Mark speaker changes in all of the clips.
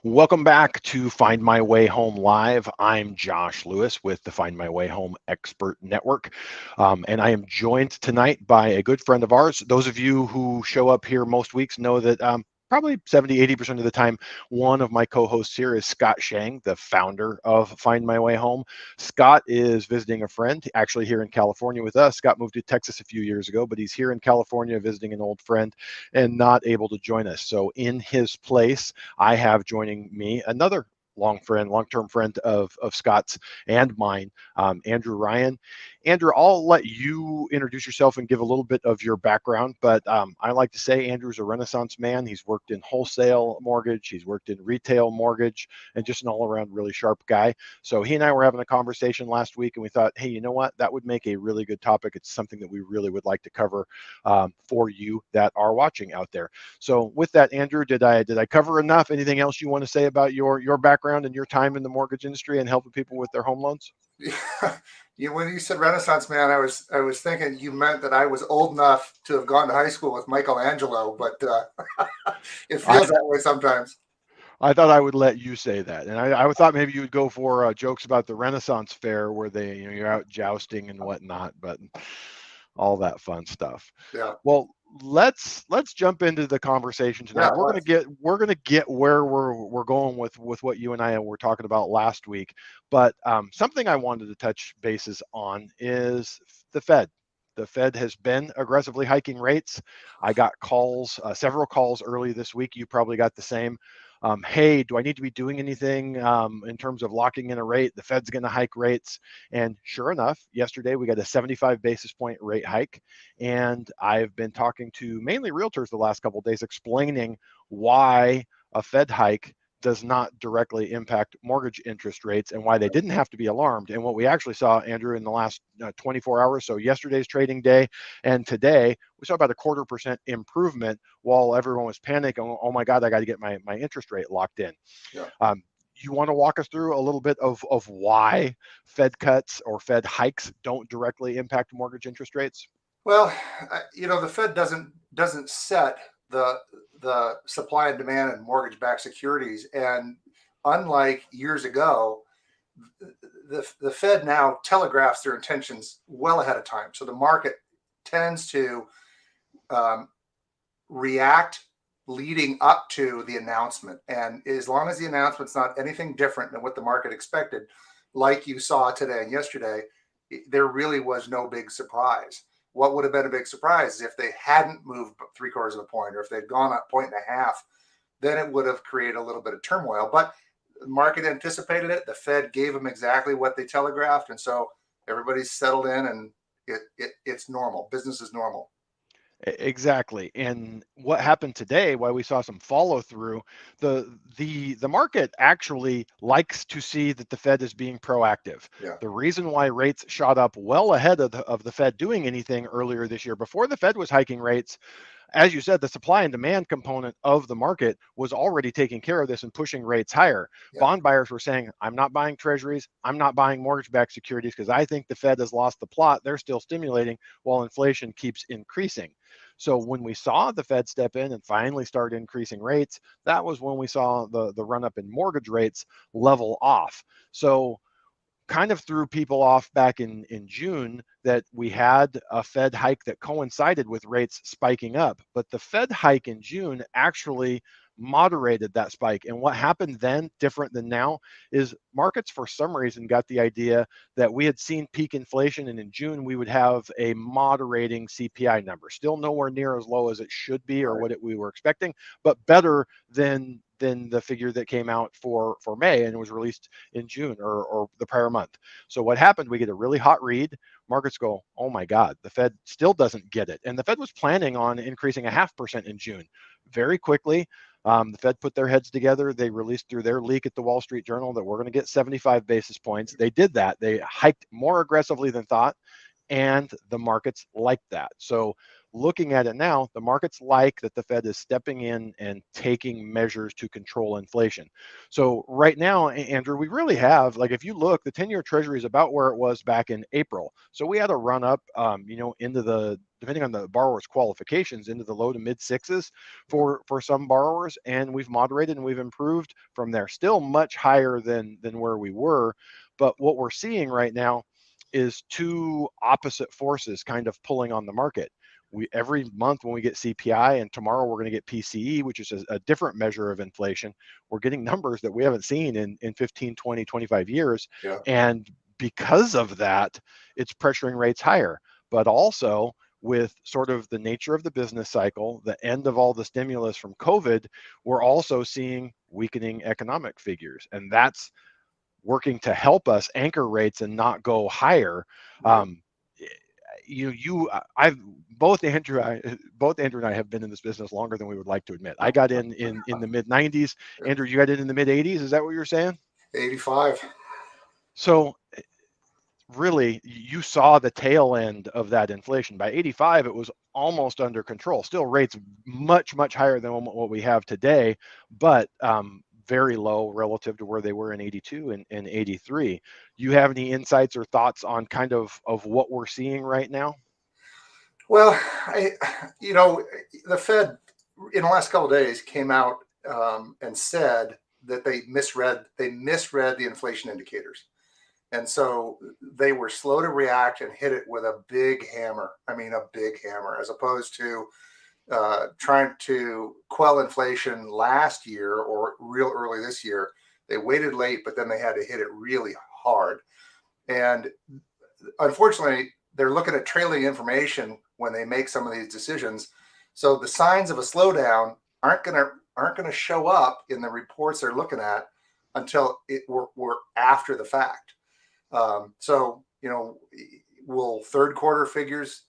Speaker 1: Welcome back to Find My Way Home Live. I'm Josh Lewis with the Find My Way Home Expert Network. And I am joined tonight by a good friend of ours. Those of you who show up here most weeks know that probably 70–80% of the time, one of my co-hosts here is Scott Shang, the founder of Find My Way Home. Scott is visiting a friend actually here in California with us. Scott moved to Texas a few years ago, but he's here in California visiting an old friend and not able to join us. So in his place, I have joining me another long-term friend of Scott's and mine, Andrew Ryan. Andrew, I'll let you introduce yourself and give a little bit of your background, but I like to say Andrew's a Renaissance man. He's worked in wholesale mortgage, he's worked in retail mortgage, and just an all-around really sharp guy. So he and I were having a conversation last week, and we thought, hey, you know what? That would make a really good topic. It's something that we really would like to cover for you that are watching out there. So with that, Andrew, did I cover enough? Anything else you want to say about your background and your time in the mortgage industry and helping people with their home loans?
Speaker 2: When you said Renaissance man, I was thinking you meant that I was old enough to have gone to high school with Michelangelo, but it
Speaker 1: I
Speaker 2: feels that way sometimes.
Speaker 1: I thought I would let you say that, and I thought maybe you would go for jokes about the Renaissance fair where you're out jousting and whatnot, but all that fun stuff.
Speaker 2: Yeah,
Speaker 1: Well, let's jump into the conversation tonight.
Speaker 2: yeah, it was.
Speaker 1: We're gonna get where we're going with what you and I were talking about last week. But something I wanted to touch bases on is the Fed. The Fed has been aggressively hiking rates. I got calls, several calls early this week. You probably got the same. Hey, do I need to be doing anything in terms of locking in a rate? The Fed's going to hike rates. And sure enough, yesterday we got a 75 basis point rate hike. And I've been talking to mainly realtors the last couple of days explaining why a Fed hike does not directly impact mortgage interest rates and why they didn't have to be alarmed. And what we actually saw, Andrew, in the last 24 hours, so yesterday's trading day and today, we saw about a 0.25% improvement while everyone was panicking. Oh my God, I got to get my interest rate locked in.
Speaker 2: Yeah.
Speaker 1: You want to walk us through a little bit of why Fed cuts or Fed hikes don't directly impact mortgage interest rates?
Speaker 2: Well, the Fed doesn't set the supply and demand in mortgage-backed securities, and unlike years ago, the Fed now telegraphs their intentions well ahead of time. So the market tends to um, react leading up to the announcement. And as long as the announcement's not anything different than what the market expected, like you saw today and yesterday, there really was no big surprise. What would have been a big surprise is if they hadn't moved 3/4 of a point, or if they'd gone up 1.5 points, then it would have created a little bit of turmoil. But the market anticipated it. The Fed gave them exactly what they telegraphed. And so everybody's settled in, and it's normal. Business is normal.
Speaker 1: Exactly. And what happened today, why we saw some follow through, the market actually likes to see that the Fed is being proactive.
Speaker 2: Yeah.
Speaker 1: The reason why rates shot up well ahead of the Fed doing anything earlier this year, before the Fed was hiking rates, as you said, the supply and demand component of the market was already taking care of this and pushing rates higher.
Speaker 2: Yeah.
Speaker 1: Bond buyers were saying, I'm not buying treasuries, I'm not buying mortgage-backed securities because I think the Fed has lost the plot. They're still stimulating while inflation keeps increasing. So when we saw the Fed step in and finally start increasing rates, that was when we saw the run up in mortgage rates level off. So kind of threw people off back in June that we had a Fed hike that coincided with rates spiking up. But the Fed hike in June actually moderated that spike. And what happened then, different than now, is markets for some reason got the idea that we had seen peak inflation, and in June we would have a moderating CPI number, still nowhere near as low as it should be or what we were expecting, but better than the figure that came out for May and was released in June or the prior month. So what happened, we get a really hot read. Markets go, oh my God, the Fed still doesn't get it. And the Fed was planning on increasing 0.5% in June. Very quickly, the Fed put their heads together. They released through their leak at the Wall Street Journal that we're going to get 75 basis points. They did that. They hiked more aggressively than thought, and the markets liked that. So looking at it now, the markets like that the Fed is stepping in and taking measures to control inflation. So right now, Andrew, we really have, like, if you look, the 10-year Treasury is about where it was back in April. So we had a run up, into the, depending on the borrower's qualifications, into the low to mid sixes for some borrowers, and we've moderated and we've improved from there. Still much higher than where we were, but what we're seeing right now is two opposite forces kind of pulling on the market. We every month when we get CPI, and tomorrow we're going to get PCE, which is a different measure of inflation, we're getting numbers that we haven't seen in 15, 20, 25 years.
Speaker 2: Yeah.
Speaker 1: And because of that, it's pressuring rates higher. But also, with sort of the nature of the business cycle, the end of all the stimulus from COVID, we're also seeing weakening economic figures. And that's working to help us anchor rates and not go higher.
Speaker 2: Right.
Speaker 1: I've both Andrew and I have been in this business longer than we would like to admit. I got in the mid 90s.
Speaker 2: Yeah.
Speaker 1: Andrew, you got in the mid 80s. Is that what you're saying?
Speaker 2: 85.
Speaker 1: So really, you saw the tail end of that inflation. By 85, it was almost under control. Still rates much, much higher than what we have today, but very low relative to where they were in 82 and 83. You have any insights or thoughts on kind of what we're seeing right now?
Speaker 2: Well, the Fed in the last couple of days came out and said that they misread the inflation indicators. And so they were slow to react and hit it with a big hammer. I mean, a big hammer, as opposed to trying to quell inflation last year or real early this year. They waited late, but then they had to hit it really hard. And unfortunately, they're looking at trailing information when they make some of these decisions. So the signs of a slowdown aren't going to show up in the reports they're looking at until we're after the fact. So, will third quarter figures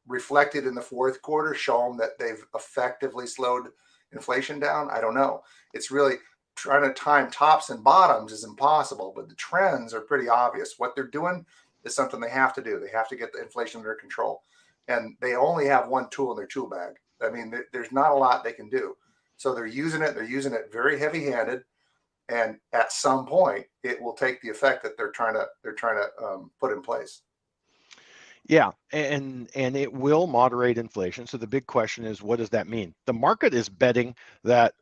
Speaker 2: reflected in the fourth quarter show them that they've effectively slowed inflation down? I don't know. It's really trying to time tops and bottoms is impossible, but the trends are pretty obvious. What they're doing is something they have to do. They have to get the inflation under control. And they only have one tool in their tool bag. I mean, there's not a lot they can do. So they're using it. They're using it very heavy-handed. And at some point, it will take the effect that they're trying to put in place.
Speaker 1: Yeah, and it will moderate inflation. So the big question is, what does that mean? The market is betting that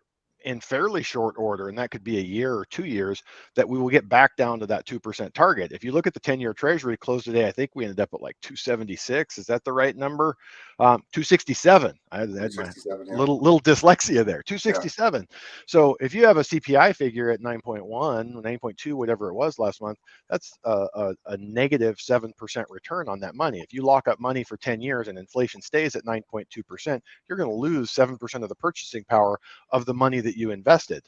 Speaker 1: in fairly short order, and that could be a year or 2 years, that we will get back down to that 2% target. If you look at the 10-year Treasury closed today, I think we ended up at like 276. Is that the right number? 267. I had my
Speaker 2: 267, yeah.
Speaker 1: little dyslexia there.
Speaker 2: Yeah.
Speaker 1: 267. So if you have a CPI figure at 9.1, 9.2, whatever it was last month, that's a negative 7% return on that money. If you lock up money for 10 years and inflation stays at 9.2%, you're going to lose 7% of the purchasing power of the money that you invested.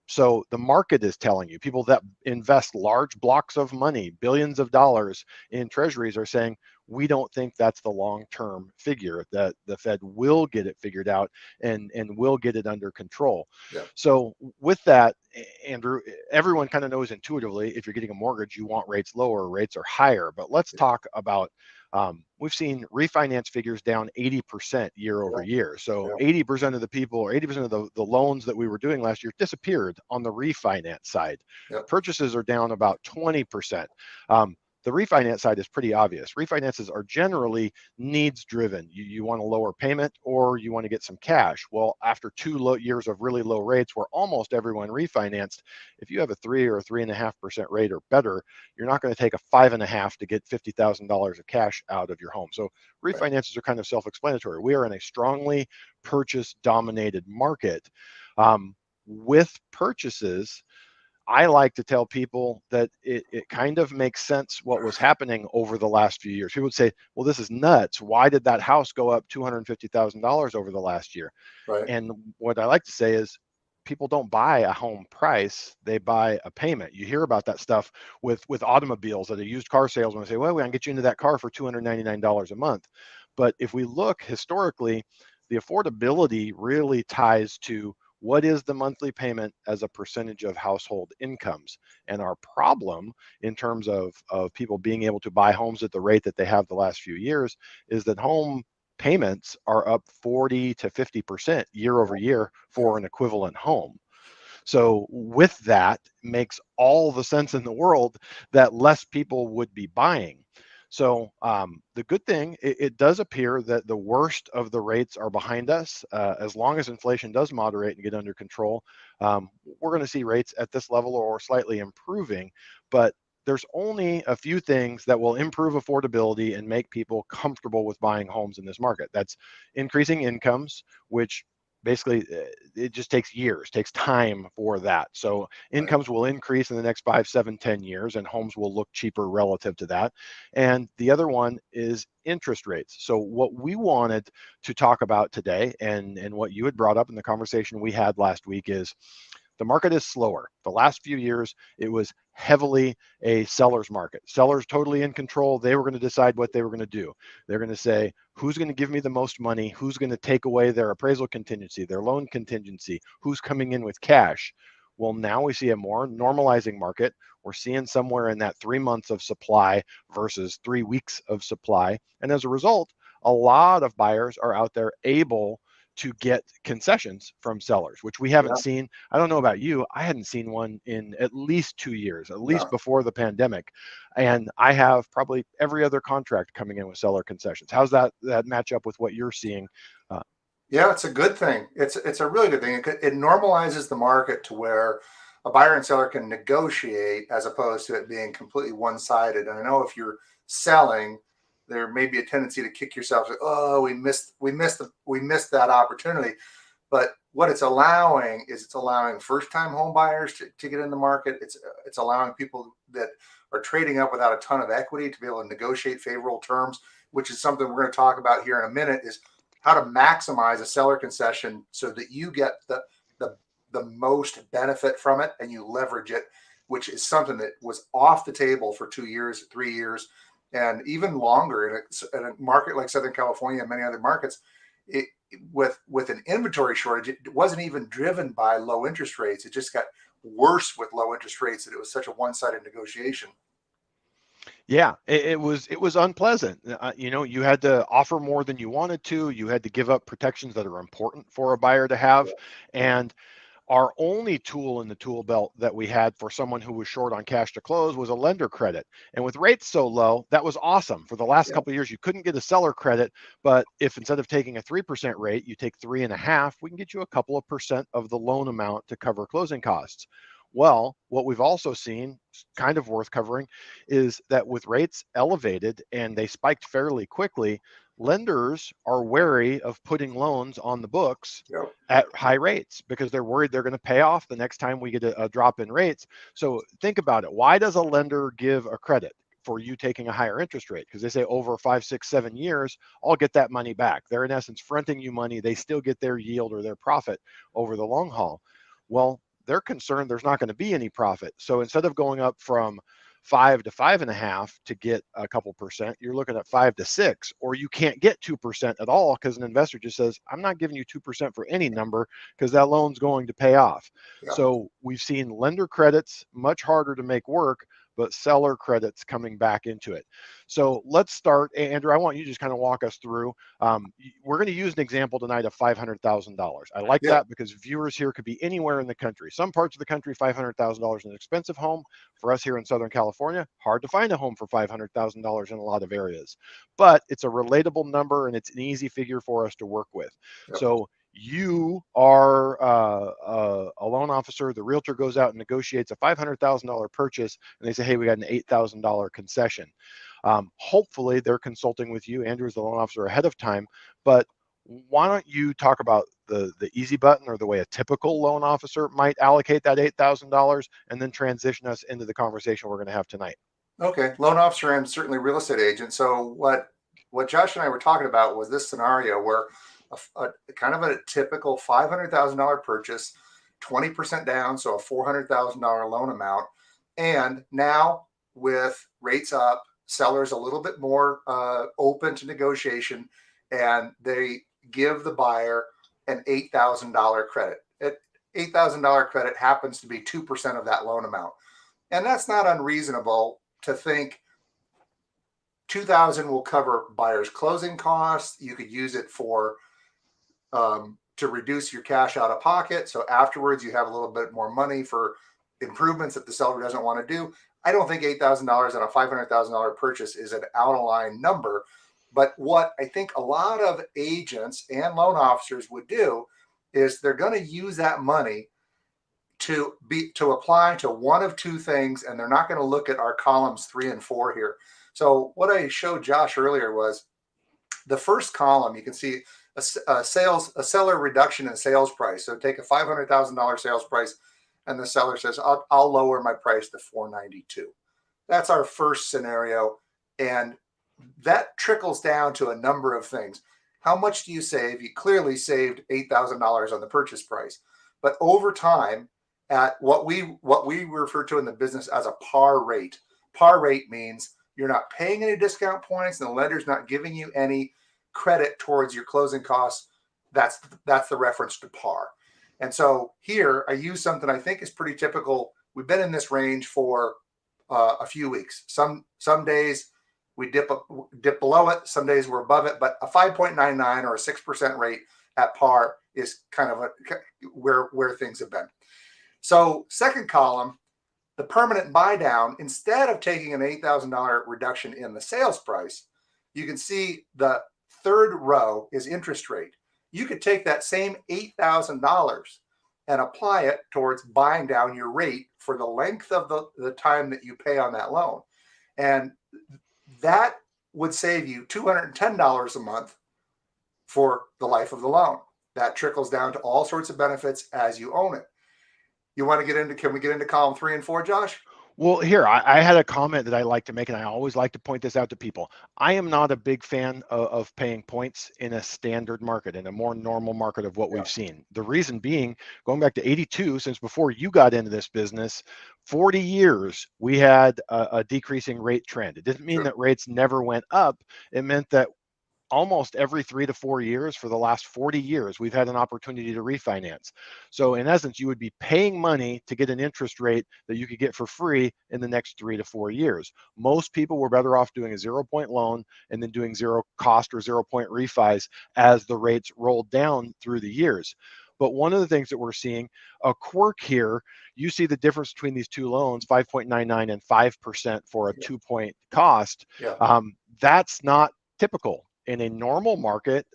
Speaker 1: So the market is telling you, people that invest large blocks of money, billions of dollars in treasuries, are saying, we don't think that's the long-term figure, that the Fed will get it figured out and will get it under control.
Speaker 2: Yeah.
Speaker 1: So with that, Andrew, everyone kind of knows intuitively, if you're getting a mortgage, you want rates lower, rates are higher. But let's talk about, we've seen refinance figures down 80% year over year. So 80% of the people, or 80% of the loans that we were doing last year disappeared on the refinance side. Purchases are down about 20%. The refinance side is pretty obvious. Refinances are generally needs driven. You want a lower payment or you want to get some cash. Well, after 2 years of really low rates where almost everyone refinanced, if you have a 3 or 3.5% rate or better, you're not going to take a 5.5 to get $50,000 of cash out of your home. So refinances are kind of self-explanatory. We are in a strongly purchase dominated market. With purchases, I like to tell people that it kind of makes sense what was happening over the last few years. People would say, well, this is nuts. Why did that house go up $250,000 over the last year?
Speaker 2: Right.
Speaker 1: And what I like to say is, people don't buy a home price, they buy a payment. You hear about that stuff with automobiles at a used car salesman say, well, we can get you into that car for $299 a month. But if we look historically, the affordability really ties to what is the monthly payment as a percentage of household incomes. And our problem in terms of people being able to buy homes at the rate that they have the last few years is that home payments are up 40 to 50% year over year
Speaker 2: Yeah.
Speaker 1: for an equivalent home. So with that, makes all the sense in the world that less people would be buying. So the good thing, it does appear that the worst of the rates are behind us. As long as inflation does moderate and get under control, we're going to see rates at this level or slightly improving. But there's only a few things that will improve affordability and make people comfortable with buying homes in this market. That's increasing incomes, which basically it just takes years, takes time for that. So
Speaker 2: Right.
Speaker 1: incomes will increase in the next 5, 7, 10 years, and homes will look cheaper relative to that. And the other one is interest rates. So what we wanted to talk about today, and what you had brought up in the conversation we had last week, is the market is slower. The last few years, it was heavily a seller's market. Sellers totally in control. They were going to decide what they were going to do. They're going to say, who's going to give me the most money? Who's going to take away their appraisal contingency, their loan contingency? Who's coming in with cash? Well, now we see a more normalizing market. We're seeing somewhere in that 3 months of supply versus 3 weeks of supply. And as a result, a lot of buyers are out there able to get concessions from sellers, which we haven't
Speaker 2: Yeah.
Speaker 1: seen. I don't know about you. I hadn't seen one in at least 2 years, at least
Speaker 2: No.
Speaker 1: before the pandemic. And I have probably every other contract coming in with seller concessions. How's that match up with what you're seeing? Uh,
Speaker 2: Yeah, it's a good thing. It's a really good thing. It normalizes the market to where a buyer and seller can negotiate as opposed to it being completely one-sided. And I know if you're selling, there may be a tendency to kick yourself, like, oh, we missed that opportunity. But what it's allowing is it's allowing first-time home buyers to get in the market. It's allowing people that are trading up without a ton of equity to be able to negotiate favorable terms, which is something we're going to talk about here in a minute, is how to maximize a seller concession so that you get the most benefit from it and you leverage it, which is something that was off the table for 2 years, 3 years, and even longer in a market like Southern California and many other markets. It, with an inventory shortage, it wasn't even driven by low interest rates. It just got worse with low interest rates, that it was such a one-sided negotiation.
Speaker 1: yeah, it was unpleasant. You had to offer more than you wanted to. You had to give up protections that are important for a buyer to have, and our only tool in the tool belt that we had for someone who was short on cash to close was a lender credit. And with rates so low, that was awesome. For the last
Speaker 2: Yeah.
Speaker 1: couple of years, you couldn't get a seller credit, but if instead of taking a 3% rate, you take 3.5, we can get you a couple of percent of the loan amount to cover closing costs. Well, what we've also seen, kind of worth covering, is that with rates elevated and they spiked fairly quickly, lenders are wary of putting loans on the books
Speaker 2: Yep.
Speaker 1: at high rates because they're worried they're going to pay off the next time we get a drop in rates. So think about it. Why does a lender give a credit for you taking a higher interest rate? Because they say over 5, 6, 7 years, I'll get that money back. They're in essence fronting you money. They still get their yield or their profit over the long haul. Well, they're concerned there's not going to be any profit. So instead of going up from 5 to 5.5 to get a couple percent, you're looking at 5 to 6, or you can't get 2% at all because an investor just says, I'm not giving you 2% for any number because that loan's going to pay off.
Speaker 2: Yeah.
Speaker 1: So we've seen lender credits much harder to make work, but seller credits coming back into it. So let's start. Andrew, I want you to just kind of walk us through. We're going to use an example tonight of $500,000. I like
Speaker 2: Yeah.
Speaker 1: that because viewers here could be anywhere in the country. Some parts of the country, $500,000 is an expensive home. For us here in Southern California, hard to find a home for $500,000 in a lot of areas. But it's a relatable number and it's an easy figure for us to work with.
Speaker 2: Yep.
Speaker 1: So you are a loan officer. The realtor goes out and negotiates a $500,000 purchase, and they say, hey, we got an $8,000 concession. Hopefully, they're consulting with you, Andrew, as the loan officer, ahead of time. But why don't you talk about the easy button or the way a typical loan officer might allocate that $8,000, and then transition us into the conversation we're going to have tonight.
Speaker 2: Okay, loan officer and certainly real estate agent. So what Josh and I were talking about was this scenario where a kind of a typical $500,000 purchase, 20% down, so a $400,000 loan amount, and now with rates up, sellers a little bit more open to negotiation, and they give the buyer an $8,000 credit. $8,000 credit happens to be 2% of that loan amount, and that's not unreasonable to think $2,000 will cover buyer's closing costs. You could use it for to reduce your cash out of pocket. So afterwards, you have a little bit more money for improvements that the seller doesn't want to do. I don't think $8,000 on a $500,000 purchase is an out of line number. But what I think a lot of agents and loan officers would do is they're going to use that money to apply to one of two things, and they're not going to look at our columns 3 and 4 here. So what I showed Josh earlier was the first column. You can see a seller reduction in sales price. So take a $500,000 sales price, and the seller says, I'll lower my price to $492,000. That's our first scenario, and that trickles down to a number of things. How much do you save? You clearly saved $8,000 on the purchase price, but over time, at what we refer to in the business as a par rate. Par rate means you're not paying any discount points, and the lender's not giving you any credit towards your closing costs. That's the reference to par. And so here I use something I think is pretty typical. We've been in this range for a few weeks. Some days we dip below it. Some days we're above it. But a 5.99 or a 6% rate at par is kind of where things have been. So second column, the permanent buy down, instead of taking an $8,000 reduction in the sales price, you can see the third row is interest rate. You could take that same $8,000 and apply it towards buying down your rate for the length of the time that you pay on that loan. And that would save you $210 a month for the life of the loan. That trickles down to all sorts of benefits as you own it. You want to can we get into column 3 and 4, Josh?
Speaker 1: Well, here, I had a comment that I like to make, and I always like to point this out to people. I am not a big fan of paying points in a standard market, in a more normal market of what we've seen. The reason being, going back to 82, since before you got into this business, 40 years, we had a decreasing rate trend. It didn't mean that rates never went up. It meant that almost every 3 to 4 years for the last 40 years, we've had an opportunity to refinance. So in essence, you would be paying money to get an interest rate that you could get for free in the next 3 to 4 years. Most people were better off doing a 0-point loan and then doing 0 cost or 0-point refis as the rates rolled down through the years. But one of the things that we're seeing, a quirk here, you see the difference between these two loans, 5.99 and 5% for a 2-point cost. That's not typical. In a normal market,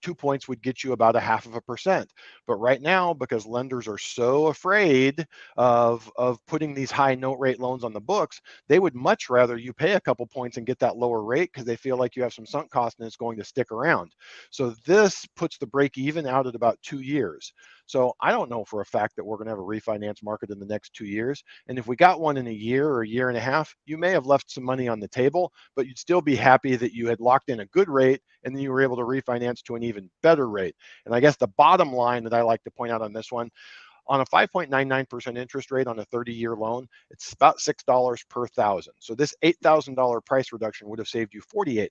Speaker 1: 2 points would get you about 0.5%. But right now, because lenders are so afraid of putting these high note rate loans on the books, they would much rather you pay a couple points and get that lower rate because they feel like you have some sunk cost and it's going to stick around. So this puts the break even out at about 2 years. So I don't know for a fact that we're going to have a refinance market in the next 2 years. And if we got one in a year or a year and a half, you may have left some money on the table, but you'd still be happy that you had locked in a good rate and then you were able to refinance to an even better rate. And I guess the bottom line that I like to point out on this one, on a 5.99% interest rate on a 30-year loan, it's about $6 per thousand. So this $8,000 price reduction would have saved you $48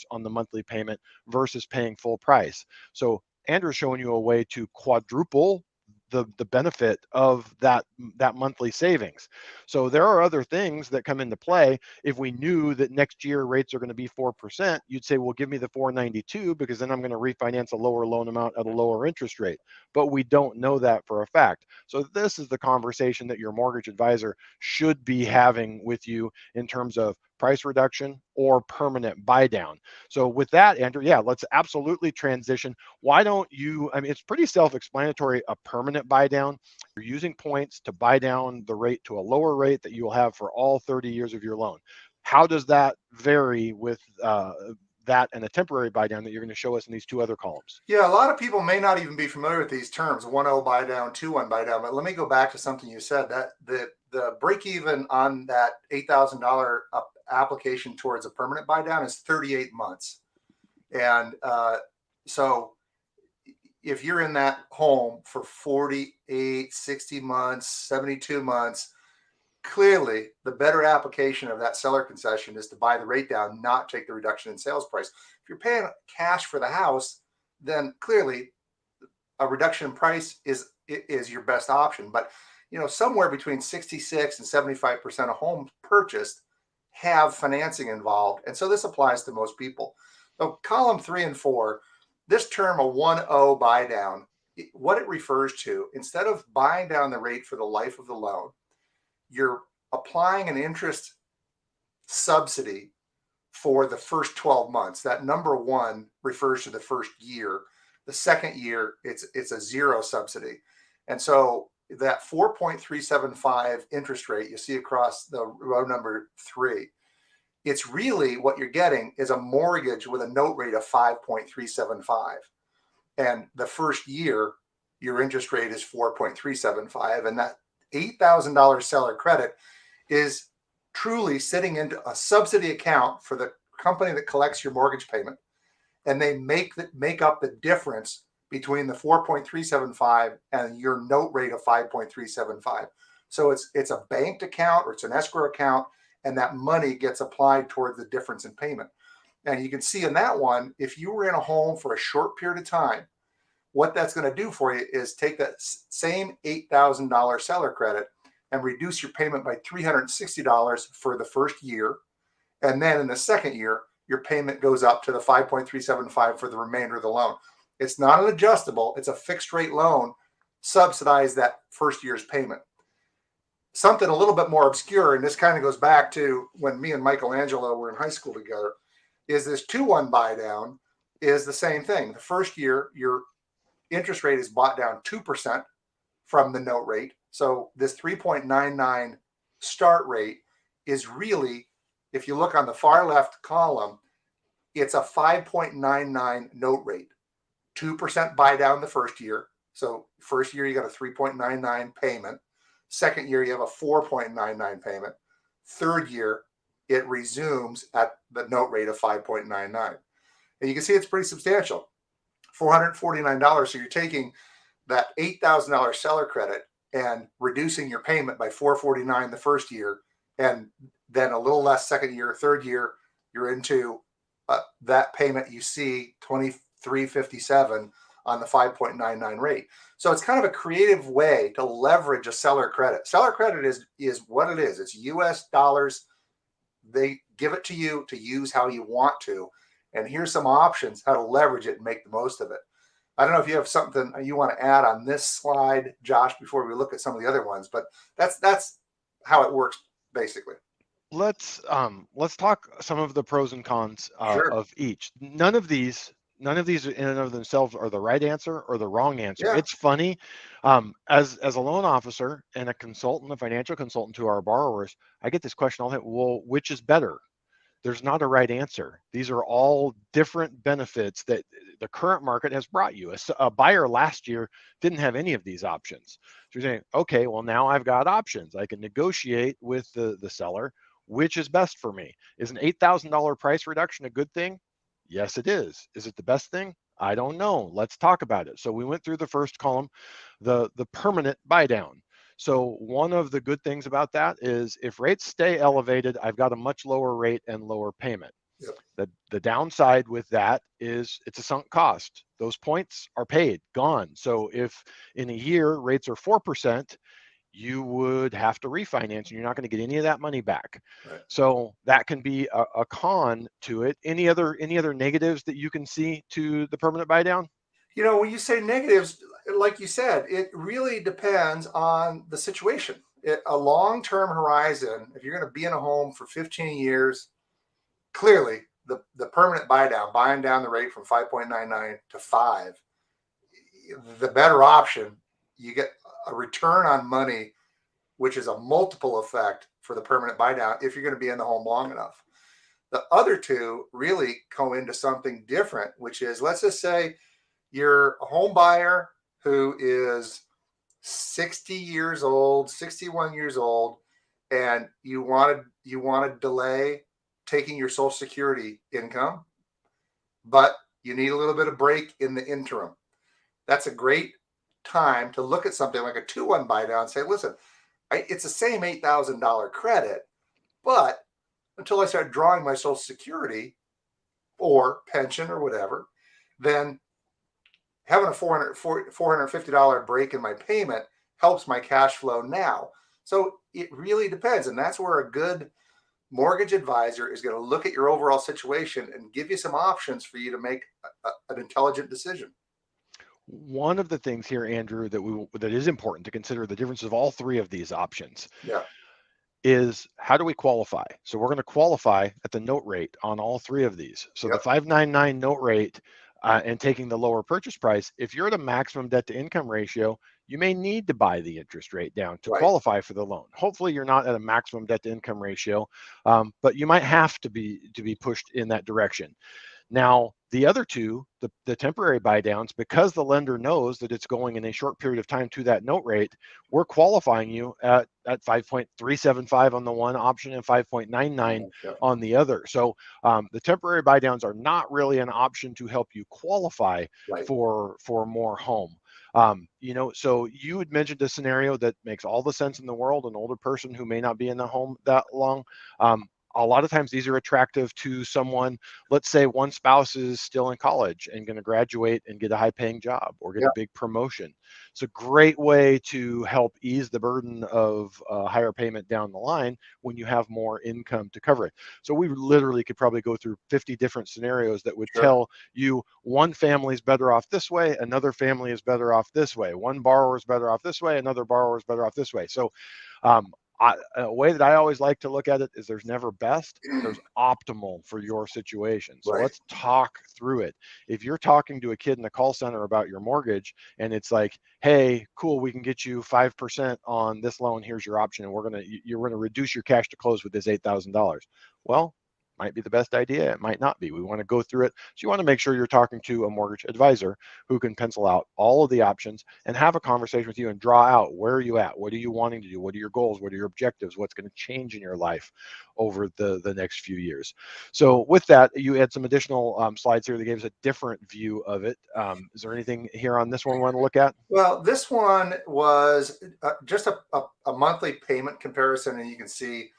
Speaker 1: on the monthly payment versus paying full price. So Andrew's showing you a way to quadruple the benefit of that monthly savings. So there are other things that come into play. If we knew that next year rates are going to be 4%, you'd say, well, give me the 492 because then I'm going to refinance a lower loan amount at a lower interest rate. But we don't know that for a fact. So this is the conversation that your mortgage advisor should be having with you in terms of price reduction or permanent buy down. So with that, Andrew, yeah, let's absolutely transition. Why don't you, I mean, it's pretty self-explanatory, a permanent buy down. You're using points to buy down the rate to a lower rate that you will have for all 30 years of your loan. How does that vary with that and a temporary buy down that you're going to show us in these two other columns?
Speaker 2: Yeah, a lot of people may not even be familiar with these terms, 1.0 buy down, 2.1 buy down. But let me go back to something you said, that the break even on that $8,000 application towards a permanent buy down is 38 months. And so if you're in that home for 48, 60 months, 72 months, clearly the better application of that seller concession is to buy the rate down, not take the reduction in sales price. If you're paying cash for the house, then clearly a reduction in price is your best option. But somewhere between 66 and 75% of homes purchased have financing involved. And so this applies to most people. So column 3 and 4, this term, a 1-0 buy down, what it refers to, instead of buying down the rate for the life of the loan, you're applying an interest subsidy for the first 12 months. That number 1 refers to the first year. The second year, it's a zero subsidy. And so that 4.375 interest rate you see across the row number 3, it's really what you're getting is a mortgage with a note rate of 5.375. And the first year, your interest rate is 4.375. And that $8,000 seller credit is truly sitting into a subsidy account for the company that collects your mortgage payment. And they make up the difference between the 4.375 and your note rate of 5.375. So it's a banked account or it's an escrow account, and that money gets applied toward the difference in payment. And you can see in that one, if you were in a home for a short period of time, what that's going to do for you is take that same $8,000 seller credit and reduce your payment by $360 for the first year. And then in the second year, your payment goes up to the 5.375 for the remainder of the loan. It's not an adjustable, it's a fixed rate loan, subsidize that first year's payment. Something a little bit more obscure, and this kind of goes back to when me and Michelangelo were in high school together, is this 2-1 buy down is the same thing. The first year, your interest rate is bought down 2% from the note rate. So this 3.99 start rate is really, if you look on the far left column, it's a 5.99 note rate. 2% buy down the first year. So first year, you got a 3.99 payment. Second year, you have a 4.99 payment. Third year, it resumes at the note rate of 5.99. And you can see it's pretty substantial, $449. So you're taking that $8,000 seller credit and reducing your payment by $449 the first year, and then a little less second year. Third year, you're into that payment you see $23.57 on the 5.99 rate. So it's kind of a creative way to leverage a seller credit. Seller credit is what it is. It's US dollars. They give it to you to use how you want to. And here's some options how to leverage it and make the most of it. I don't know if you have something you want to add on this slide, Josh, before we look at some of the other ones, but that's how it works basically.
Speaker 1: Let's talk some of the pros and cons
Speaker 2: Sure.
Speaker 1: of each. None of these in and of themselves are the right answer or the wrong answer.
Speaker 2: Yeah.
Speaker 1: It's funny, as a loan officer and a consultant, a financial consultant to our borrowers, I get this question all the time. Well, which is better? There's not a right answer. These are all different benefits that the current market has brought you. A buyer last year didn't have any of these options. So you're saying, okay, well, now I've got options. I can negotiate with the seller, which is best for me. Is an $8,000 price reduction a good thing? Yes, it is. Is it the best thing? I don't know. Let's talk about it. So we went through the first column, the permanent buy down. So one of the good things about that is if rates stay elevated, I've got a much lower rate and lower payment. Yep. The downside with that is it's a sunk cost. Those points are paid, gone. So if in a year rates are 4%, you would have to refinance and you're not going to get any of that money back. Right. So that can be a con to it. Any other negatives that you can see to the permanent buy down?
Speaker 2: You know, when you say negatives, like you said, it really depends on the situation. A long-term horizon, if you're going to be in a home for 15 years, clearly the permanent buy down, buying down the rate from 5.99 to 5, the better option. You get a return on money, which is a multiple effect for the permanent buy down if you're going to be in the home long enough. The other two really go into something different, which is, let's just say you're a home buyer who is 60 years old, 61 years old, and you want to delay taking your Social Security income, but you need a little bit of break in the interim. That's a great time to look at something like a 2-1 buy down and say, listen, it's the same $8,000 credit, but until I start drawing my Social Security or pension or whatever, then having a $450 break in my payment helps my cash flow now. So it really depends. And that's where a good mortgage advisor is going to look at your overall situation and give you some options for you to make an intelligent decision.
Speaker 1: One of the things here, Andrew, that is important to consider the difference of all three of these options.
Speaker 2: Yeah.
Speaker 1: Is how do we qualify? So we're going to qualify at the note rate on all three of these. So
Speaker 2: Yep.
Speaker 1: the 599 note rate and taking the lower purchase price, if you're at a maximum debt to income ratio, you may need to buy the interest rate down to
Speaker 2: Right.
Speaker 1: qualify for the loan. Hopefully you're not at a maximum debt to income ratio, but you might have to be pushed in that direction. Now, the other two, the temporary buy downs, because the lender knows that it's going in a short period of time to that note rate, we're qualifying you at 5.375 on the one option and 5.99
Speaker 2: Yep.
Speaker 1: on the other. So the temporary buy downs are not really an option to help you qualify
Speaker 2: Right.
Speaker 1: for more home. So you had mentioned a scenario that makes all the sense in the world, an older person who may not be in the home that long. A lot of times these are attractive to someone. Let's say one spouse is still in college and going to graduate and get a high paying job or get a big promotion. It's a great way to help ease the burden of higher payment down the line when you have more income to cover it. So we literally could probably go through 50 different scenarios that would tell you one family is better off this way, another family is better off this way, one borrower is better off this way, another borrower is better off this way. So a way that I always like to look at it is there's never best, there's optimal for your situation. So let's talk through it. If you're talking to a kid in the call center about your mortgage and it's like, hey, cool, we can get you 5% on this loan, here's your option, and you're going to reduce your cash to close with this $8,000. Well, might be the best idea. It might not be. We want to go through it. So you want to make sure you're talking to a mortgage advisor who can pencil out all of the options and have a conversation with you and draw out where are you at? What are you wanting to do? What are your goals? What are your objectives? What's going to change in your life over the next few years? So with that, you had some additional slides here that gave us a different view of it. Is there anything here on this one we want to look at?
Speaker 2: Well, this one was just a monthly payment comparison, and you can see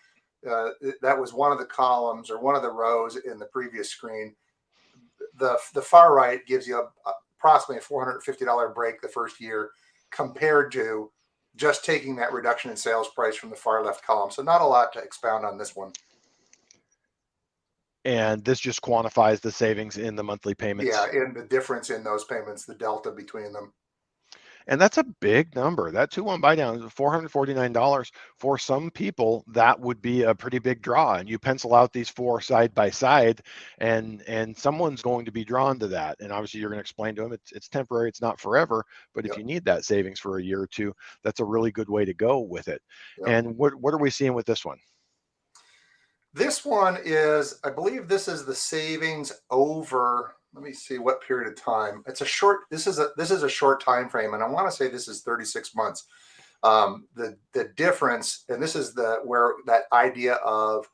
Speaker 2: that was one of the columns or one of the rows in the previous screen. The far right gives you approximately a $450 break the first year compared to just taking that reduction in sales price from the far left column. So not a lot to expound on this one.
Speaker 1: And this just quantifies the savings in the monthly payments.
Speaker 2: Yeah, and the difference in those payments, the delta between them.
Speaker 1: And that's a big number. That 2-1 buy down is $449. For some people, that would be a pretty big draw. And you pencil out these four side by side, and someone's going to be drawn to that. And obviously, you're going to explain to them it's temporary, it's not forever. But if you need that savings for a year or two, that's a really good way to go with it. And what are we seeing with this one?
Speaker 2: This one is, I believe this is the savings over, let me see what period of time. It's a short, this is a short time frame, and I want to say this is 36 months. The difference, and this is where that idea of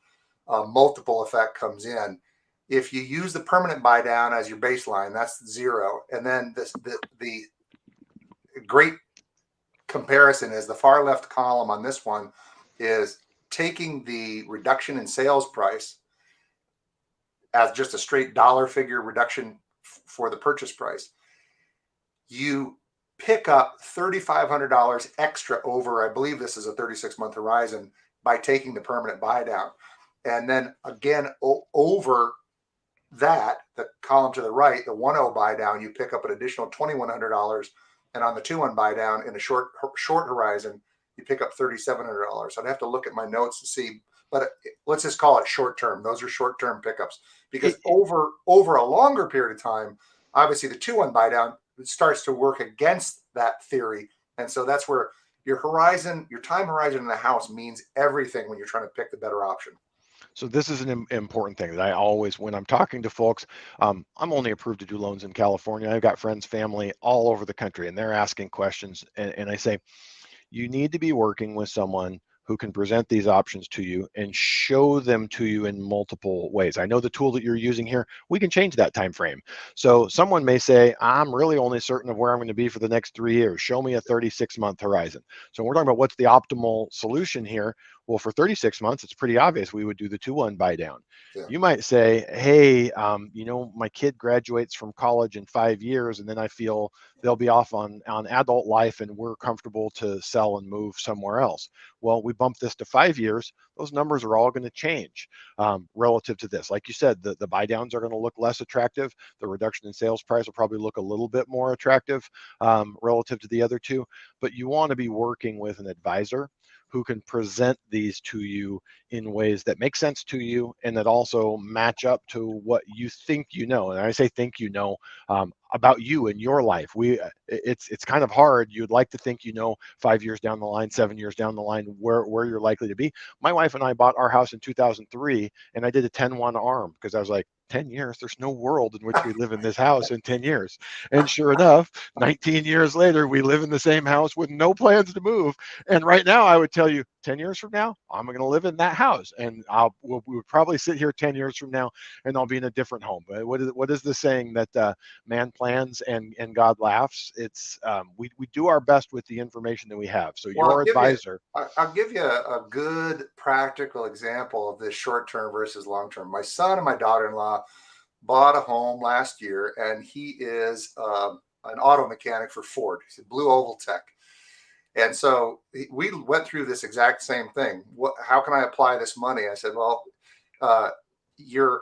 Speaker 2: multiple effect comes in. If you use the permanent buy down as your baseline, that's 0. And then the great comparison is the far left column on this one is taking the reduction in sales price as just a straight dollar figure reduction for the purchase price. You pick up $3,500 extra over, I believe this is a 36-month horizon, by taking the permanent buy down. And then again, over that, the column to the right, the 1-0 buy down, you pick up an additional $2,100. And on the 2-1 buy down in a short horizon, you pick up $3,700. I'd have to look at my notes to see, but let's just call it short term. Those are short term pickups, because over a longer period of time, obviously the 2-1 buy down starts to work against that theory. And so that's where your time horizon in the house means everything when you're trying to pick the better option.
Speaker 1: So this is an important thing that I always, when I'm talking to folks, I'm only approved to do loans in California. I've got friends, family all over the country, and they're asking questions. And I say, you need to be working with someone who can present these options to you and show them to you in multiple ways. I know the tool that you're using here, we can change that time frame. So someone may say, I'm really only certain of where I'm going to be for the next 3 years. Show me a 36-month horizon. So when we're talking about what's the optimal solution here, Well, for 36 months, it's pretty obvious we would do the 2-1 buy down.
Speaker 2: Yeah.
Speaker 1: You might say, hey, my kid graduates from college in 5 years, and then I feel they'll be off on adult life, and we're comfortable to sell and move somewhere else. Well, we bump this to 5 years. Those numbers are all going to change relative to this. Like you said, the buy downs are going to look less attractive. The reduction in sales price will probably look a little bit more attractive relative to the other two. But you want to be working with an advisor who can present these to you in ways that make sense to you and that also match up to what you think you know. And I say think you know about you and your life. It's kind of hard. You'd like to think 5 years down the line, 7 years down the line, where you're likely to be. My wife and I bought our house in 2003, and I did a 10-1 arm because I was like, 10 years, there's no world in which we live in this house in 10 years. And sure enough, 19 years later, we live in the same house with no plans to move. And right now, I would tell you, 10 years from now, I'm going to live in that house. And we would probably sit here 10 years from now, and I'll be in a different home. But what is the saying that man plans and God laughs? It's we do our best with the information that we have. So
Speaker 2: Well,
Speaker 1: your advisor.
Speaker 2: I'll give you a good practical example of this short term versus long term. My son and my daughter in law bought a home last year, and he is an auto mechanic for Ford. He's a Blue Oval Tech. And so we went through this exact same thing. How can I apply this money? I said, well, you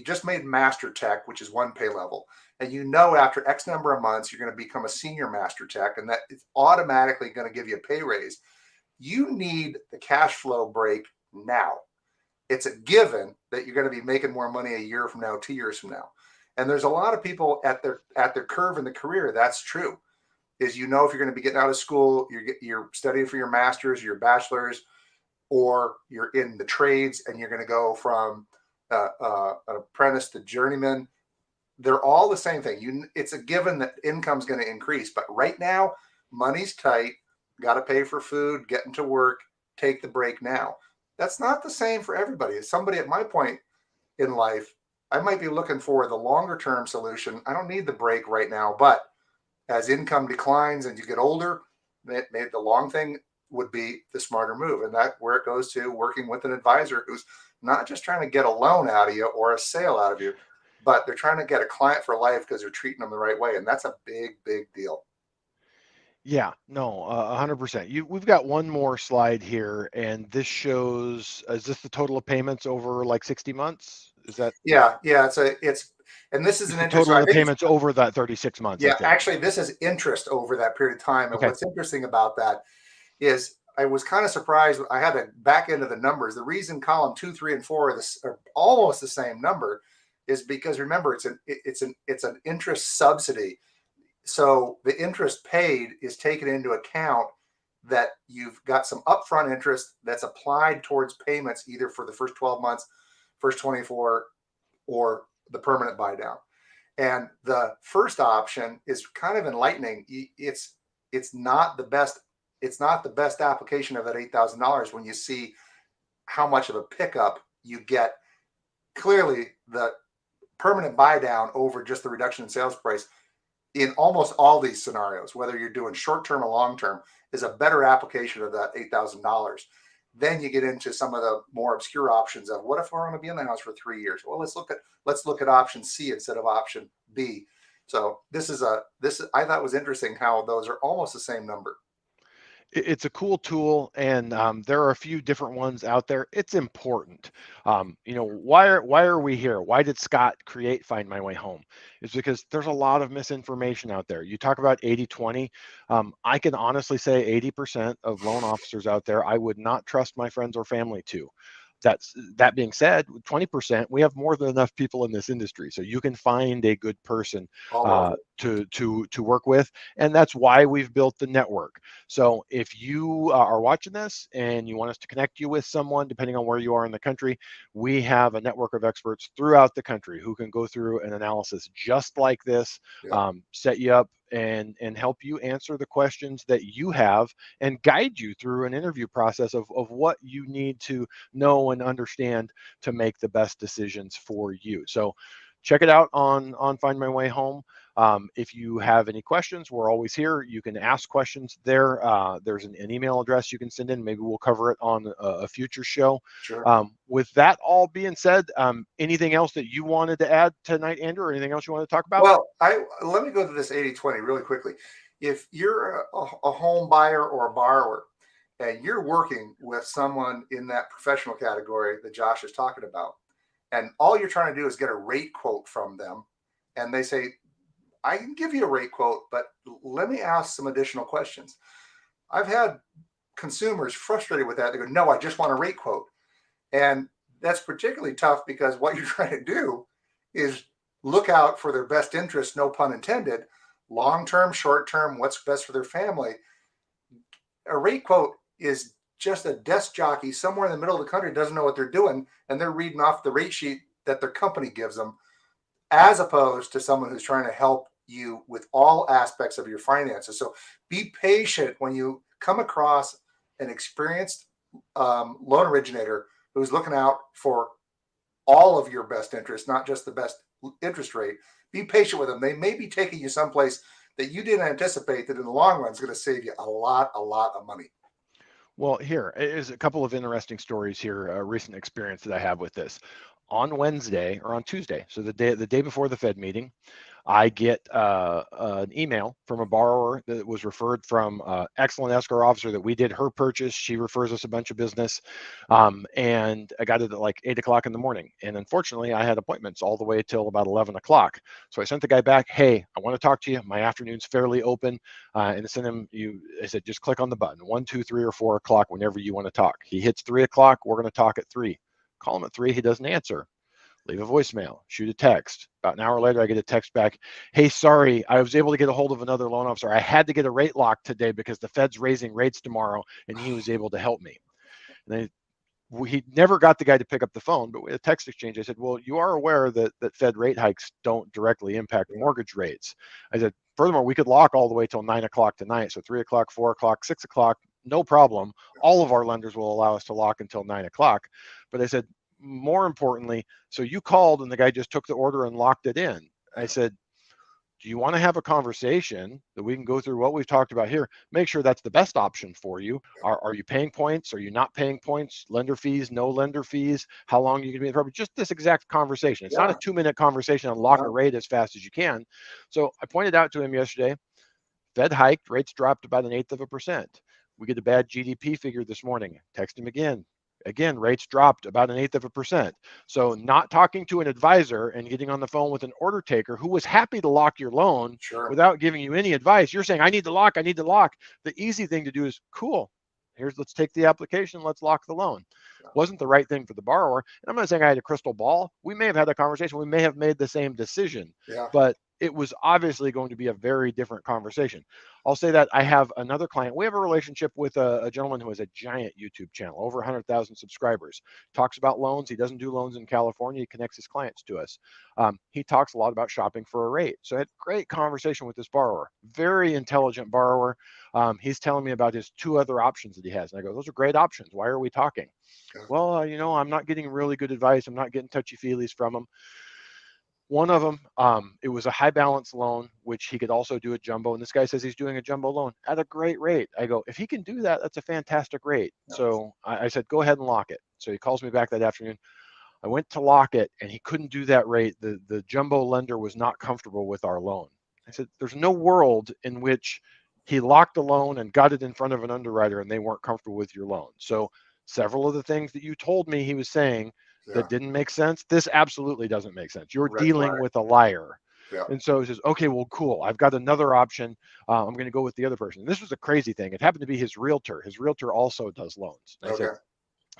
Speaker 2: just made Master Tech, which is one pay level. And after X number of months, you're going to become a senior Master Tech, and that is automatically going to give you a pay raise. You need the cash flow break now. It's a given that you're going to be making more money a year from now, 2 years from now. And there's a lot of people at their curve in the career. That's true. Is if you're going to be getting out of school, you're studying for your master's, your bachelor's, or you're in the trades and you're going to go from an apprentice to journeyman. They're all the same thing. It's a given that income's going to increase. But right now, money's tight. Got to pay for food, getting to work, take the break now. That's not the same for everybody. As somebody at my point in life, I might be looking for the longer term solution. I don't need the break right now, but as income declines and you get older, the long thing would be the smarter move. And that's where it goes to working with an advisor who's not just trying to get a loan out of you or a sale out of you, but they're trying to get a client for life because they're treating them the right way. And that's a big, big deal.
Speaker 1: Yeah, no, 100%. We've got one more slide here, and this shows, is this the total of payments over like 60 months? Is that?
Speaker 2: Yeah. And this is
Speaker 1: It's
Speaker 2: an
Speaker 1: the
Speaker 2: interest.
Speaker 1: total of the payments over that 36 months, I
Speaker 2: Yeah,
Speaker 1: think.
Speaker 2: actually, this is interest over that period of time. And
Speaker 1: Okay.
Speaker 2: what's interesting about that is I was kind of surprised. I had to back into the numbers. The reason column 2, 3, and 4 are almost the same number is because remember, it's an interest subsidy. So the interest paid is taken into account that you've got some upfront interest that's applied towards payments either for the first 12 months, first 24, or the permanent buy down. And the first option is kind of enlightening. It's not the best. It's not the best application of that $8,000 when you see how much of a pickup you get. Clearly, the permanent buy down over just the reduction in sales price in almost all these scenarios, whether you're doing short term or long term, is a better application of that $8,000. Then you get into some of the more obscure options of what if we're going to be in the house for 3 years? Well, let's look at option C instead of option B. So this I thought was interesting how those are almost the same number.
Speaker 1: It's a cool tool, and there are a few different ones out there. It's important. Why are we here? Why did Scott create Find My Way Home? It's because there's a lot of misinformation out there. You talk about 80-20. I can honestly say 80% of loan officers out there, I would not trust my friends or family to. That being said, 20%, we have more than enough people in this industry, so you can find a good person to work with, and that's why we've built the network. So if you are watching this and you want us to connect you with someone, depending on where you are in the country, we have a network of experts throughout the country who can go through an analysis just like this, set you up and help you answer the questions that you have and guide you through an interview process of what you need to know and understand to make the best decisions for you. So check it out on Find My Way Home. If you have any questions, we're always here. You can ask questions there. There's an email address you can send in. Maybe we'll cover it on a future show.
Speaker 2: Sure.
Speaker 1: With that all being said, anything else that you wanted to add tonight, Andrew, or anything else you want to talk about?
Speaker 2: Well, let me go to this 80-20 really quickly. If you're a home buyer or a borrower and you're working with someone in that professional category that Josh is talking about, and all you're trying to do is get a rate quote from them, and they say, I can give you a rate quote, but let me ask some additional questions. I've had consumers frustrated with that. They go, no, I just want a rate quote. And that's particularly tough because what you're trying to do is look out for their best interest, no pun intended, long-term, short-term, what's best for their family. A rate quote is just a desk jockey somewhere in the middle of the country doesn't know what they're doing, and they're reading off the rate sheet that their company gives them, as opposed to someone who's trying to help you with all aspects of your finances. So be patient when you come across an experienced loan originator who's looking out for all of your best interest, not just the best interest rate. Be patient with them. They may be taking you someplace that you didn't anticipate that in the long run is going to save you a lot of money.
Speaker 1: Well, here is a couple of interesting stories here, a recent experience that I have with this. On Wednesday or on Tuesday, so the day before the Fed meeting, I get an email from a borrower that was referred from excellent escrow officer that we did her purchase. She refers us a bunch of business, and I got it at like 8 o'clock in the morning. And unfortunately, I had appointments all the way till about 11 o'clock. So I sent the guy back, hey, I want to talk to you. My afternoon's fairly open. And I sent him, I said, just click on the button, 1, 2, 3, or 4 o'clock whenever you want to talk. He hits 3 o'clock. We're going to talk at 3. Call him at 3. He doesn't answer. Leave a voicemail, shoot a text. About an hour later, I get a text back. Hey, sorry, I was able to get a hold of another loan officer. I had to get a rate lock today because the Fed's raising rates tomorrow, and he was able to help me. And he never got the guy to pick up the phone, but with a text exchange, I said, well, you are aware that Fed rate hikes don't directly impact mortgage rates. I said, furthermore, we could lock all the way till 9 o'clock tonight. So 3 o'clock, 4 o'clock, 6 o'clock, no problem. All of our lenders will allow us to lock until 9 o'clock. But I said, more importantly, so you called and the guy just took the order and locked it in. I said, do you want to have a conversation that we can go through what we've talked about here? Make sure that's the best option for you. Are you paying points? Are you not paying points? Lender fees, no lender fees? How long are you going to be in the property? Just this exact conversation. It's not a 2-minute conversation on lock a rate as fast as you can. So I pointed out to him yesterday, Fed hiked, rates dropped about 0.1%. We get a bad GDP figure this morning. Text him again. Again, rates dropped about 0.1%. So not talking to an advisor and getting on the phone with an order taker who was happy to lock your loan without giving you any advice. You're saying, I need to lock. The easy thing to do is, cool, let's take the application. Let's lock the loan. Wasn't the right thing for the borrower. And I'm not saying I had a crystal ball. We may have had a conversation. We may have made the same decision, but it was obviously going to be a very different conversation. I'll say that I have another client. We have a relationship with a gentleman who has a giant YouTube channel, over 100,000 subscribers. Talks about loans. He doesn't do loans in California. He connects his clients to us. He talks a lot about shopping for a rate. So I had a great conversation with this borrower, very intelligent borrower. He's telling me about his 2 other options that he has. And I go, those are great options. Why are we talking? Well, I'm not getting really good advice. I'm not getting touchy-feelies from him. One of them, it was a high balance loan, which he could also do a jumbo. And this guy says he's doing a jumbo loan at a great rate. I go, if he can do that, that's a fantastic rate. So I said, go ahead and lock it. So he calls me back that afternoon. I went to lock it and he couldn't do that rate. The jumbo lender was not comfortable with our loan. I said, there's no world in which he locked a loan and got it in front of an underwriter and they weren't comfortable with your loan. So several of the things that you told me he was saying that didn't make sense, this absolutely doesn't make sense. You're dealing with a liar. And so he says, okay, well, cool. I've got another option. I'm going to go with the other person. And this was a crazy thing. It happened to be his realtor. His realtor also does loans. And I said,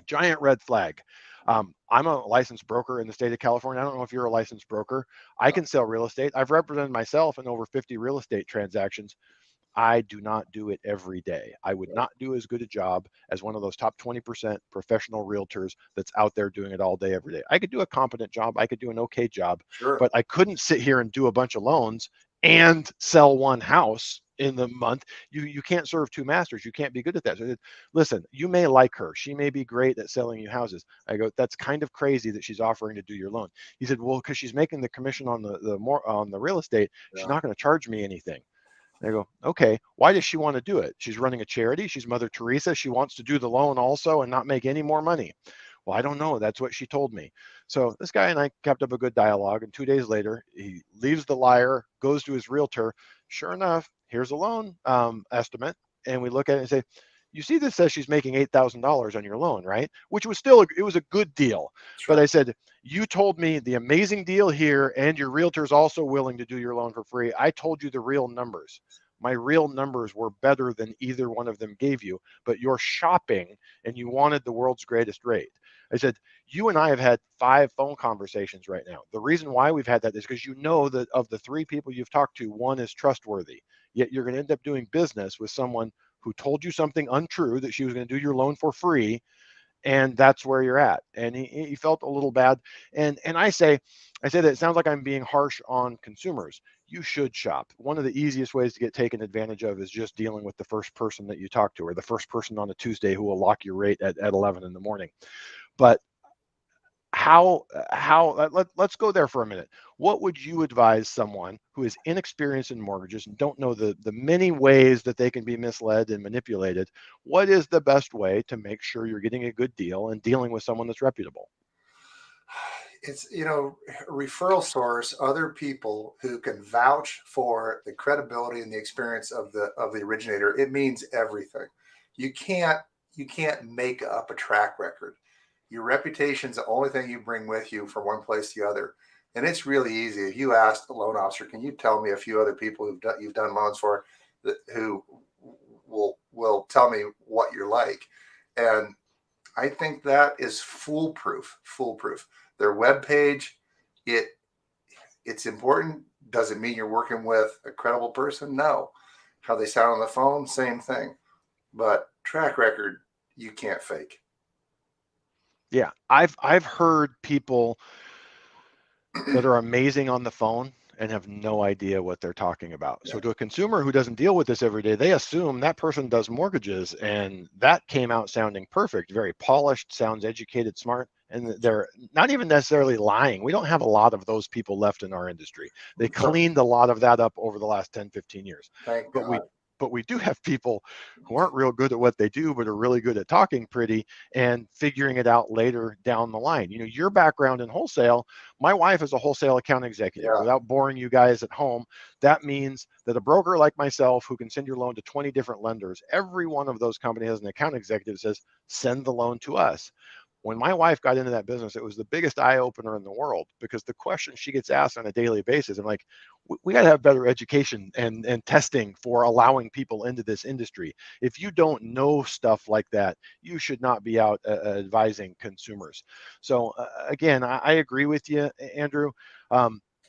Speaker 1: giant red flag. I'm a licensed broker in the state of California. I don't know if you're a licensed broker. I can sell real estate. I've represented myself in over 50 real estate transactions. I do not do it every day. I would not do as good a job as one of those top 20% professional realtors that's out there doing it all day, every day. I could do a competent job. I could do an okay job, but I couldn't sit here and do a bunch of loans and sell one house in the month. You can't serve two masters. You can't be good at that. So I said, listen, you may like her. She may be great at selling you houses. I go, that's kind of crazy that she's offering to do your loan. He said, well, because she's making the commission on the more on the real estate, she's
Speaker 2: Yeah.
Speaker 1: not going to charge me anything. And I go, okay, why does she want to do it? She's running a charity. She's Mother Teresa. She wants to do the loan also and not make any more money. Well, I don't know. That's what she told me. So this guy and I kept up a good dialogue. And 2 days later, he leaves the liar, goes to his realtor. Sure enough, here's a loan estimate. And we look at it and say, you see, this says she's making $8,000 on your loan, right? Which was still, it was a good deal.
Speaker 2: That's
Speaker 1: But
Speaker 2: right.
Speaker 1: I said, you told me the amazing deal here, and your realtor's also willing to do your loan for free. I told you the real numbers. My real numbers were better than either one of them gave you, but you're shopping and you wanted the world's greatest rate. I said, you and I have had 5 phone conversations right now. The reason why we've had that is because you know that of the 3 people you've talked to, one is trustworthy. Yet you're going to end up doing business with someone who told you something untrue, that she was going to do your loan for free, and that's where you're at. And he felt a little bad. And I say that it sounds like I'm being harsh on consumers. You should shop. One of the easiest ways to get taken advantage of is just dealing with the first person that you talk to, or the first person on a Tuesday who will lock your rate at 11 in the morning. But let's go there for a minute. What would you advise someone who is inexperienced in mortgages and don't know the many ways that they can be misled and manipulated? What is the best way to make sure you're getting a good deal and dealing with someone that's reputable?
Speaker 2: It's, referral source, other people who can vouch for the credibility and the experience of the originator. It means everything. You can't you can't make up a track record. Your reputation's the only thing you bring with you from one place to the other. And it's really easy. If you ask a loan officer, can you tell me a few other people you've done loans for, who will tell me what you're like? And I think that is foolproof. Foolproof. Their webpage, it it's important. Does it mean you're working with a credible person? No. How they sound on the phone, same thing. But track record, you can't fake.
Speaker 1: Yeah, I've heard people that are amazing on the phone and have no idea what they're talking about.
Speaker 2: Yeah.
Speaker 1: So to a consumer who doesn't deal with this every day, they assume that person does mortgages, and that came out sounding perfect, very polished, sounds educated, smart, and they're not even necessarily lying. We don't have a lot of those people left in our industry. They
Speaker 2: So
Speaker 1: cleaned a lot of that up over the last 10, 15 years.
Speaker 2: thank
Speaker 1: But we
Speaker 2: God.
Speaker 1: but we do have people who aren't real good at what they do, but are really good at talking pretty and figuring it out later down the line. You know, your background in wholesale, my wife is a wholesale account executive.
Speaker 2: Yeah.
Speaker 1: Without boring you guys at home, that means that a broker like myself who can send your loan to 20 different lenders, every one of those companies has an account executive says, send the loan to us. When my wife got into that business, it was the biggest eye opener in the world, because the questions she gets asked on a daily basis, I'm like, we got to have better education and testing for allowing people into this industry. If you don't know stuff like that, you should not be out advising consumers. So again, I agree with you, Andrew.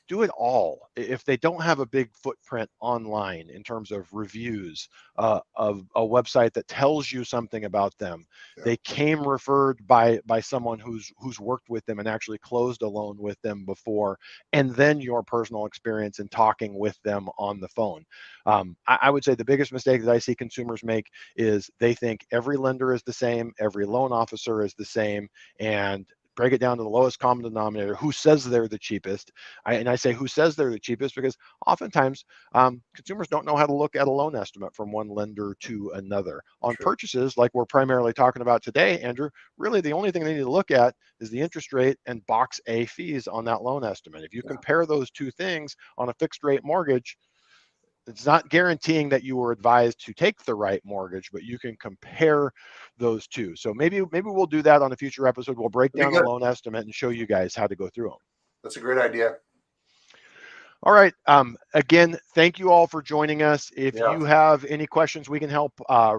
Speaker 1: Do it all. If they don't have a big footprint online in terms of reviews, of a website that tells you something about them,
Speaker 2: Yeah.
Speaker 1: they came referred by someone who's worked with them and actually closed a loan with them before, and then your personal experience in talking with them on the phone. I would say the biggest mistake that I see consumers make is they think every lender is the same, every loan officer is the same, and break it down to the lowest common denominator, who says they're the cheapest. And I say who says they're the cheapest because oftentimes consumers don't know how to look at a loan estimate from one lender to another. On
Speaker 2: True.
Speaker 1: purchases, like we're primarily talking about today, Andrew, really the only thing they need to look at is the interest rate and box A fees on that loan estimate. If you
Speaker 2: Yeah.
Speaker 1: compare those two things on a fixed rate mortgage, it's not guaranteeing that you were advised to take the right mortgage, but you can compare those two. So maybe we'll do that on a future episode. We'll break
Speaker 2: That'd
Speaker 1: down
Speaker 2: be
Speaker 1: a
Speaker 2: good.
Speaker 1: loan estimate and show you guys how to go through them.
Speaker 2: That's a great idea.
Speaker 1: All right. Again, thank you all for joining us. If
Speaker 2: Yeah.
Speaker 1: you have any questions, we can help.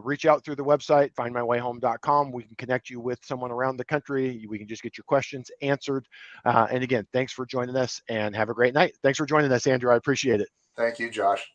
Speaker 1: Reach out through the website, findmywayhome.com. We can connect you with someone around the country. We can just get your questions answered. And again, thanks for joining us and have a great night. Thanks for joining us, Andrew. I appreciate it.
Speaker 2: Thank you, Josh.